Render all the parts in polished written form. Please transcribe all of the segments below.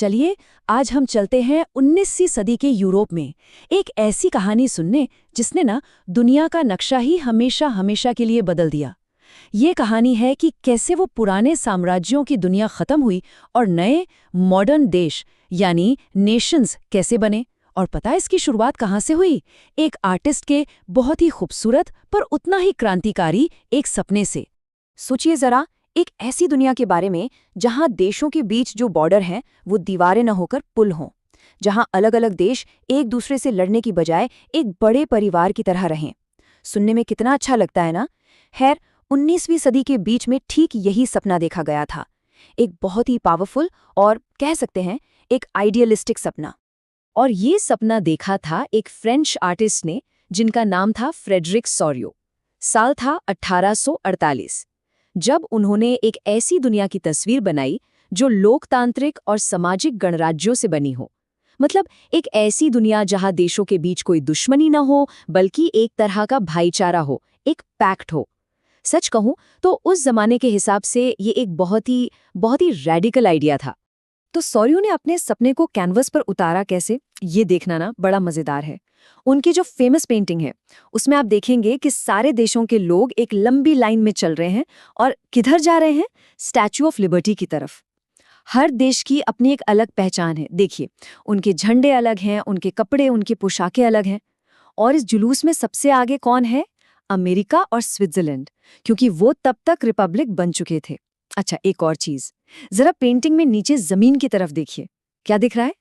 चलिए आज हम चलते हैं 19वीं सदी के यूरोप में, एक ऐसी कहानी सुनने जिसने ना दुनिया का नक्शा ही हमेशा हमेशा के लिए बदल दिया। ये कहानी है कि कैसे वो पुराने साम्राज्यों की दुनिया खत्म हुई और नए मॉडर्न देश यानी नेशंस कैसे बने। और पता है इसकी शुरुआत कहाँ से हुई? एक आर्टिस्ट के बहुत ही खूबसूरत पर उतना ही क्रांतिकारी एक सपने से। सोचिए जरा, एक ऐसी दुनिया के बारे में जहां देशों के बीच जो बॉर्डर हैं वो दीवारें न होकर पुल हों, जहां अलग अलग देश एक दूसरे से लड़ने की बजाय एक बड़े परिवार की तरह रहें। सुनने में कितना अच्छा लगता है ना। खैर, 19वीं सदी के बीच में ठीक यही सपना देखा गया था, एक बहुत ही पावरफुल और कह सकते हैं एक आइडियलिस्टिक सपना। और ये सपना देखा था एक फ्रेंच आर्टिस्ट ने जिनका नाम था फ्रेडरिक सोरियो। साल था 1848, जब उन्होंने एक ऐसी दुनिया की तस्वीर बनाई जो लोकतांत्रिक और सामाजिक गणराज्यों से बनी हो। मतलब एक ऐसी दुनिया जहां देशों के बीच कोई दुश्मनी न हो, बल्कि एक तरह का भाईचारा हो, एक पैक्ट हो। सच कहूं तो उस जमाने के हिसाब से ये एक बहुत ही रैडिकल आइडिया था। तो सोरियो ने अपने सपने को कैनवस पर उतारा कैसे, ये देखना ना बड़ा मजेदार है। उनकी जो फेमस पेंटिंग है उसमें आप देखेंगे कि सारे देशों के लोग एक लंबी लाइन में चल रहे हैं और किधर जा रहे हैं? स्टैच्यू ऑफ लिबर्टी की तरफ। हर देश की अपनी एक अलग पहचान है। देखिए, उनके झंडे अलग हैं, उनके कपड़े, उनकी पोशाकें अलग हैं। और इस जुलूस में सबसे आगे कौन है? अमेरिका और स्विट्जरलैंड, क्योंकि वो तब तक रिपब्लिक बन चुके थे। अच्छा, एक और चीज, जरा पेंटिंग में नीचे जमीन की तरफ देखिए, क्या दिख रहा है?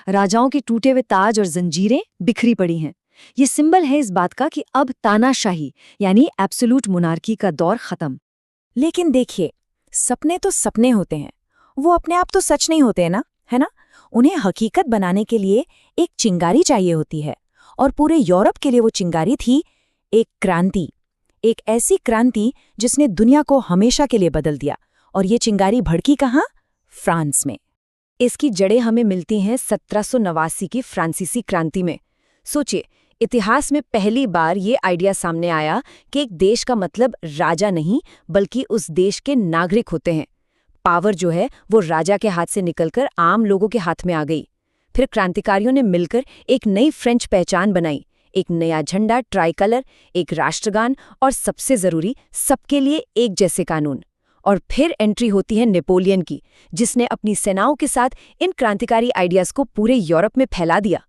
राजाओं के टूटे हुए ताज और जंजीरें बिखरी पड़ी हैं। ये सिंबल है इस बात का कि अब तानाशाही यानी एब्सोल्यूट मोनार्की का दौर खत्म। लेकिन देखिए, सपने तो सपने होते हैं, वो अपने आप तो सच नहीं होते ना, है ना? उन्हें हकीकत बनाने के लिए एक चिंगारी चाहिए होती है। और पूरे यूरोप के लिए वो चिंगारी थी एक क्रांति, एक ऐसी क्रांति जिसने दुनिया को हमेशा के लिए बदल दिया। और ये चिंगारी भड़की कहाँ? फ्रांस में। इसकी जड़ें हमें मिलती हैं 1789 की फ्रांसीसी क्रांति में। सोचिए, इतिहास में पहली बार ये आइडिया सामने आया कि एक देश का मतलब राजा नहीं बल्कि उस देश के नागरिक होते हैं। पावर जो है वो राजा के हाथ से निकलकर आम लोगों के हाथ में आ गई। फिर क्रांतिकारियों ने मिलकर एक नई फ्रेंच पहचान बनाई, एक नया झंडा ट्राई कलर, एक राष्ट्रगान और सबसे जरूरी, सबके लिए एक जैसे कानून। और फिर एंट्री होती है नेपोलियन की, जिसने अपनी सेनाओं के साथ इन क्रांतिकारी आइडियाज को पूरे यूरोप में फैला दिया।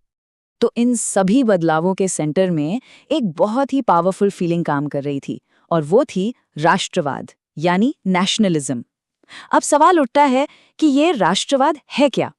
तो इन सभी बदलावों के सेंटर में एक बहुत ही पावरफुल फीलिंग काम कर रही थी, और वो थी राष्ट्रवाद यानी नेशनलिज्म। अब सवाल उठता है कि ये राष्ट्रवाद है क्या?